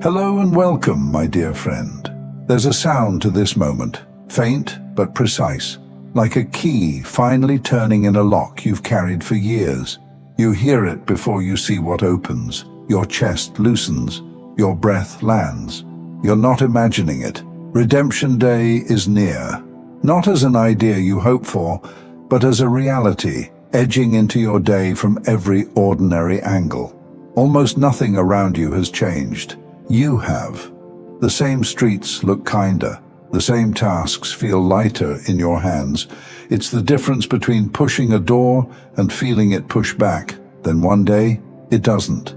Hello and welcome, my dear friend. There's a sound to this moment, faint but precise, like a key finally turning in a lock you've carried for years. You hear it before you see what opens. Your chest loosens, your breath lands. You're not imagining it. Redemption Day is near, not as an idea you hope for, but as a reality, edging into your day from every ordinary angle. Almost nothing around you has changed. You have. The same streets look kinder. The same tasks feel lighter in your hands. It's the difference between pushing a door and feeling it push back. Then one day, it doesn't.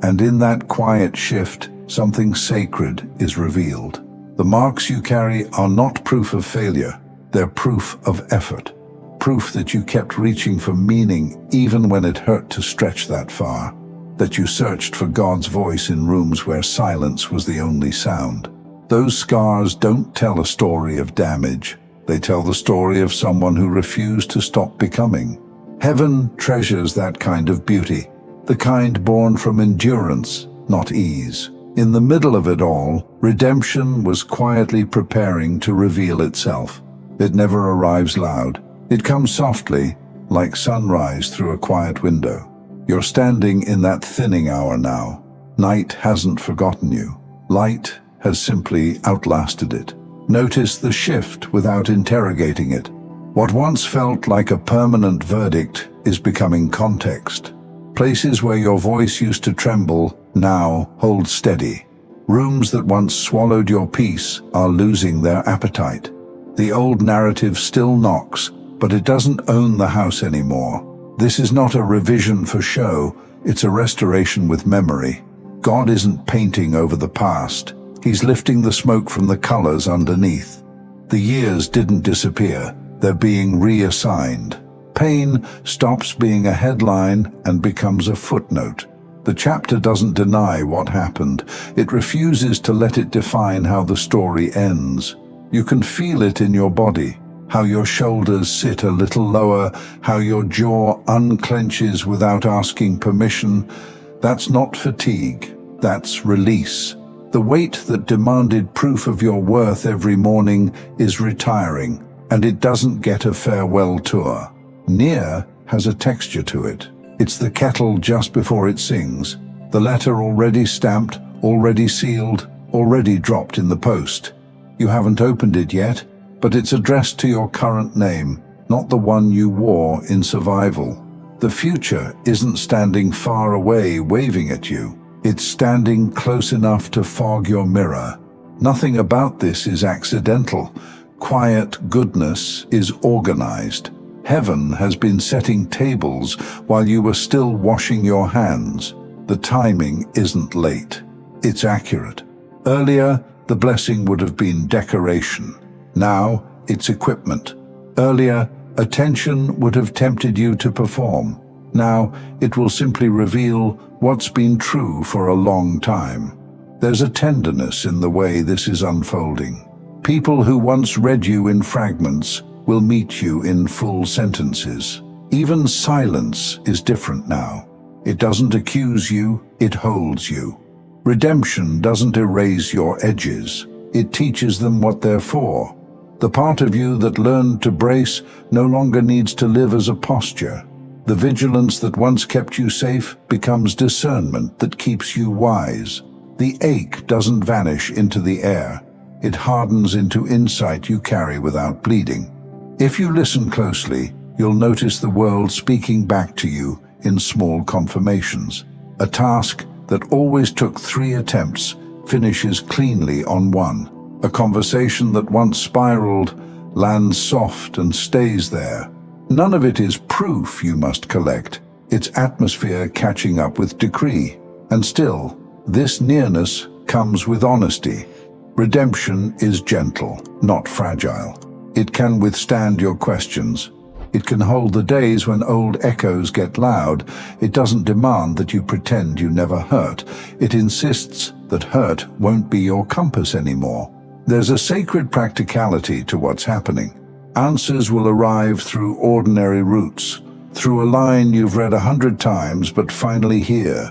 And in that quiet shift, something sacred is revealed. The marks you carry are not proof of failure. They're proof of effort. Proof that you kept reaching for meaning even when it hurt to stretch that far. That you searched for God's voice in rooms where silence was the only sound. Those scars don't tell a story of damage. They tell the story of someone who refused to stop becoming. Heaven treasures that kind of beauty, the kind born from endurance, not ease. In the middle of it all, redemption was quietly preparing to reveal itself. It never arrives loud. It comes softly, like sunrise through a quiet window. You're standing in that thinning hour now. Night hasn't forgotten you. Light has simply outlasted it. Notice the shift without interrogating it. What once felt like a permanent verdict is becoming context. Places where your voice used to tremble now hold steady. Rooms that once swallowed your peace are losing their appetite. The old narrative still knocks, but it doesn't own the house anymore. This is not a revision for show, it's a restoration with memory. God isn't painting over the past. He's lifting the smoke from the colors underneath. The years didn't disappear, they're being reassigned. Pain stops being a headline and becomes a footnote. The chapter doesn't deny what happened. It refuses to let it define how the story ends. You can feel it in your body. How your shoulders sit a little lower, how your jaw unclenches without asking permission. That's not fatigue, that's release. The weight that demanded proof of your worth every morning is retiring, and it doesn't get a farewell tour. Near has a texture to it. It's the kettle just before it sings, the letter already stamped, already sealed, already dropped in the post. You haven't opened it yet, but it's addressed to your current name, not the one you wore in survival. The future isn't standing far away waving at you. It's standing close enough to fog your mirror. Nothing about this is accidental. Quiet goodness is organized. Heaven has been setting tables while you were still washing your hands. The timing isn't late. It's accurate. Earlier, the blessing would have been decoration. Now, it's equipment. Earlier, attention would have tempted you to perform. Now, it will simply reveal what's been true for a long time. There's a tenderness in the way this is unfolding. People who once read you in fragments will meet you in full sentences. Even silence is different now. It doesn't accuse you, it holds you. Redemption doesn't erase your edges. It teaches them what they're for. The part of you that learned to brace no longer needs to live as a posture. The vigilance that once kept you safe becomes discernment that keeps you wise. The ache doesn't vanish into the air. It hardens into insight you carry without bleeding. If you listen closely, you'll notice the world speaking back to you in small confirmations. A task that always took 3 attempts finishes cleanly on 1. A conversation that once spiraled lands soft and stays there. None of it is proof you must collect. It's atmosphere catching up with decree. And still, this nearness comes with honesty. Redemption is gentle, not fragile. It can withstand your questions. It can hold the days when old echoes get loud. It doesn't demand that you pretend you never hurt. It insists that hurt won't be your compass anymore. There's a sacred practicality to what's happening. Answers will arrive through ordinary routes, through a line you've read 100 times but finally hear,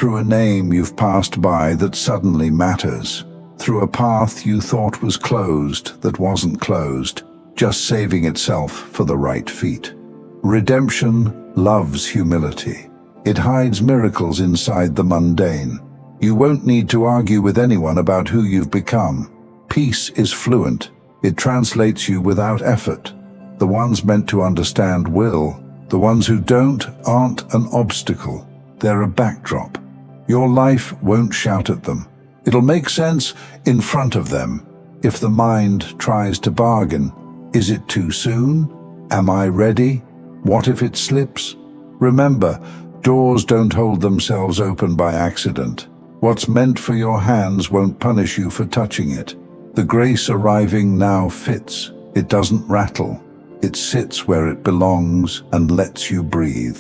through a name you've passed by that suddenly matters, through a path you thought was closed that wasn't closed, just saving itself for the right feet. Redemption loves humility. It hides miracles inside the mundane. You won't need to argue with anyone about who you've become. Peace is fluent. It translates you without effort. The ones meant to understand will. The ones who don't aren't an obstacle. They're a backdrop. Your life won't shout at them. It'll make sense in front of them. If the mind tries to bargain, is it too soon? Am I ready? What if it slips? Remember, doors don't hold themselves open by accident. What's meant for your hands won't punish you for touching it. The grace arriving now fits. It doesn't rattle. It sits where it belongs and lets you breathe.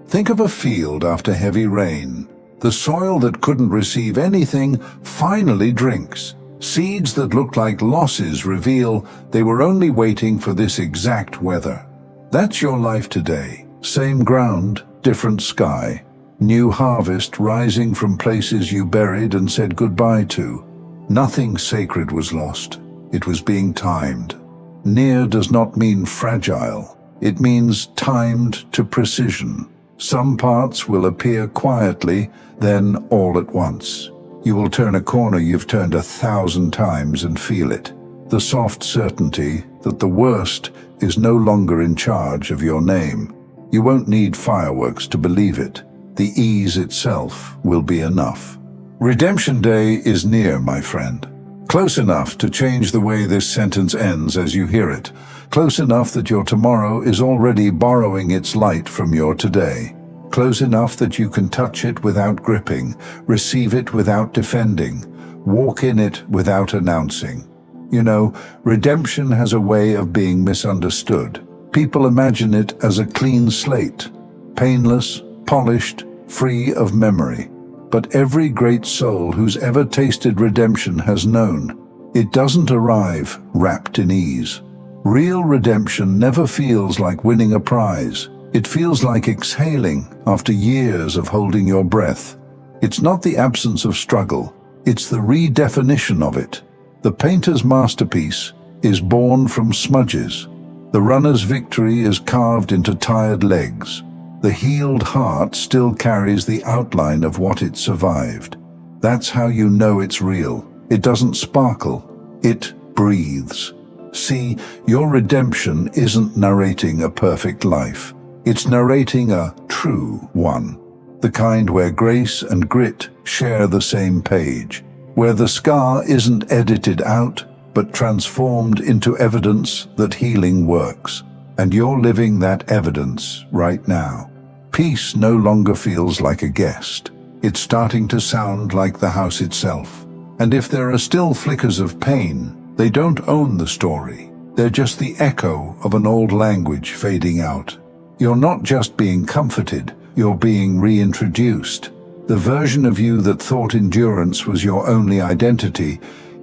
Think of a field after heavy rain. The soil that couldn't receive anything finally drinks. Seeds that looked like losses reveal they were only waiting for this exact weather. That's your life today. Same ground, different sky. New harvest rising from places you buried and said goodbye to. Nothing sacred was lost. It was being timed. Near does not mean fragile. It means timed to precision. Some parts will appear quietly, then all at once. You will turn a corner you've turned 1,000 times and feel it. The soft certainty that the worst is no longer in charge of your name. You won't need fireworks to believe it. The ease itself will be enough. Redemption Day is near, my friend. Close enough to change the way this sentence ends as you hear it. Close enough that your tomorrow is already borrowing its light from your today. Close enough that you can touch it without gripping, receive it without defending, walk in it without announcing. You know, redemption has a way of being misunderstood. People imagine it as a clean slate, painless, polished, free of memory. But every great soul who's ever tasted redemption has known it doesn't arrive wrapped in ease. Real redemption never feels like winning a prize. It feels like exhaling after years of holding your breath. It's not the absence of struggle, it's the redefinition of it. The painter's masterpiece is born from smudges. The runner's victory is carved into tired legs. The healed heart still carries the outline of what it survived. That's how you know it's real. It doesn't sparkle, it breathes. See, your redemption isn't narrating a perfect life. It's narrating a true one. The kind where grace and grit share the same page. Where the scar isn't edited out, but transformed into evidence that healing works. And you're living that evidence right now. Peace no longer feels like a guest. It's starting to sound like the house itself. And if there are still flickers of pain, they don't own the story. They're just the echo of an old language fading out. You're not just being comforted, you're being reintroduced. The version of you that thought endurance was your only identity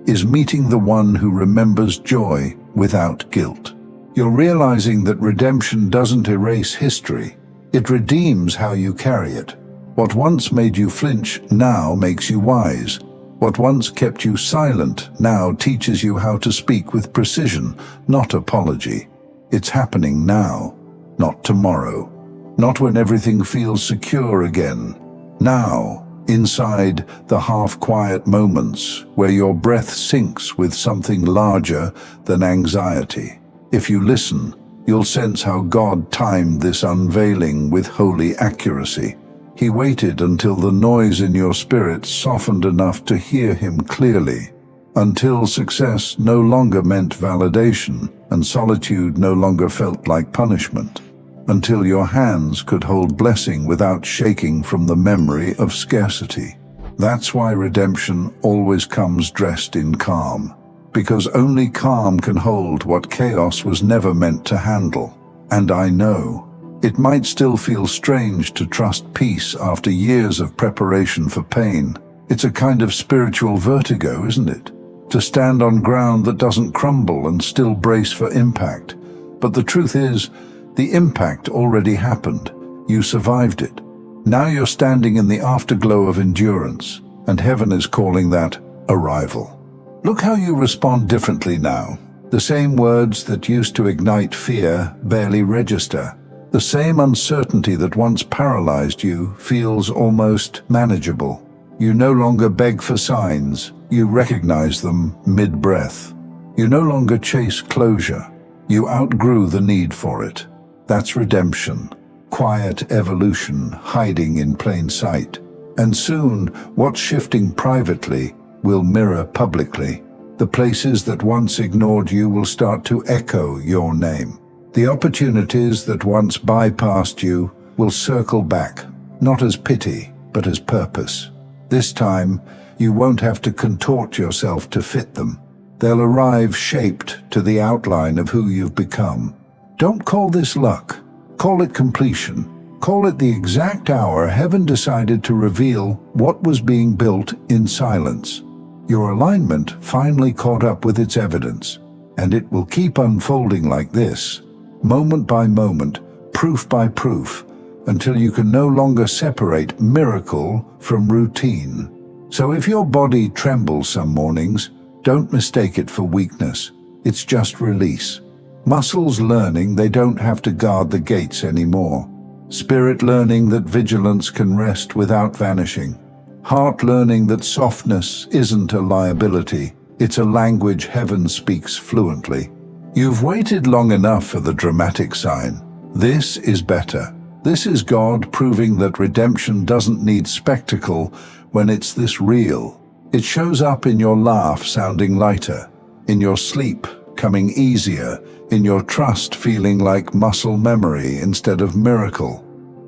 is meeting the one who remembers joy without guilt. You're realizing that redemption doesn't erase history. It redeems how you carry it. What once made you flinch now makes you wise. What once kept you silent now teaches you how to speak with precision, not apology. It's happening now, not tomorrow. Not when everything feels secure again. Now, inside the half-quiet moments where your breath sinks with something larger than anxiety. If you listen, you'll sense how God timed this unveiling with holy accuracy. He waited until the noise in your spirit softened enough to hear him clearly, until success no longer meant validation and solitude no longer felt like punishment, until your hands could hold blessing without shaking from the memory of scarcity. That's why redemption always comes dressed in calm, because only calm can hold what chaos was never meant to handle. And I know, it might still feel strange to trust peace after years of preparation for pain. It's a kind of spiritual vertigo, isn't it? To stand on ground that doesn't crumble and still brace for impact. But the truth is, the impact already happened. You survived it. Now you're standing in the afterglow of endurance, and heaven is calling that arrival. Look how you respond differently now. The same words that used to ignite fear barely register. The same uncertainty that once paralyzed you feels almost manageable. You no longer beg for signs, you recognize them mid-breath. You no longer chase closure, you outgrew the need for it. That's redemption, quiet evolution hiding in plain sight. And soon, what's shifting privately will mirror publicly. The places that once ignored you will start to echo your name. The opportunities that once bypassed you will circle back, not as pity, but as purpose. This time, you won't have to contort yourself to fit them. They'll arrive shaped to the outline of who you've become. Don't call this luck. Call it completion. Call it the exact hour heaven decided to reveal what was being built in silence. Your alignment finally caught up with its evidence, and it will keep unfolding like this, moment by moment, proof by proof, until you can no longer separate miracle from routine. So if your body trembles some mornings, don't mistake it for weakness. It's just release. Muscles learning they don't have to guard the gates anymore. Spirit learning that vigilance can rest without vanishing. Heart learning that softness isn't a liability. It's a language heaven speaks fluently. You've waited long enough for the dramatic sign. This is better. This is God proving that redemption doesn't need spectacle when it's this real. It shows up in your laugh sounding lighter, in your sleep coming easier, in your trust feeling like muscle memory instead of miracle.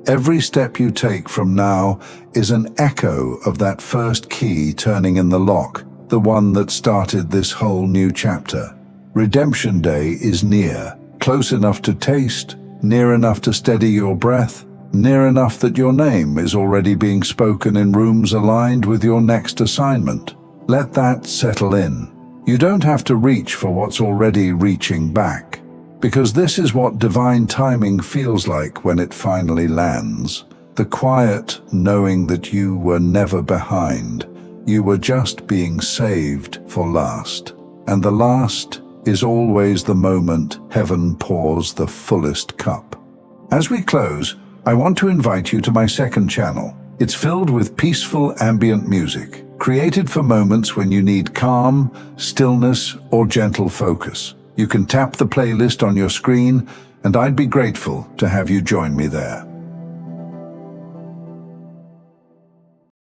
Every step you take from now is an echo of that first key turning in the lock, the one that started this whole new chapter. Redemption Day is near, close enough to taste, near enough to steady your breath, near enough that your name is already being spoken in rooms aligned with your next assignment. Let that settle in. You don't have to reach for what's already reaching back, because this is what divine timing feels like when it finally lands. The quiet knowing that you were never behind. You were just being saved for last. And the last is always the moment heaven pours the fullest cup. As we close, I want to invite you to my second channel. It's filled with peaceful ambient music, created for moments when you need calm, stillness, or gentle focus. You can tap the playlist on your screen, and I'd be grateful to have you join me there.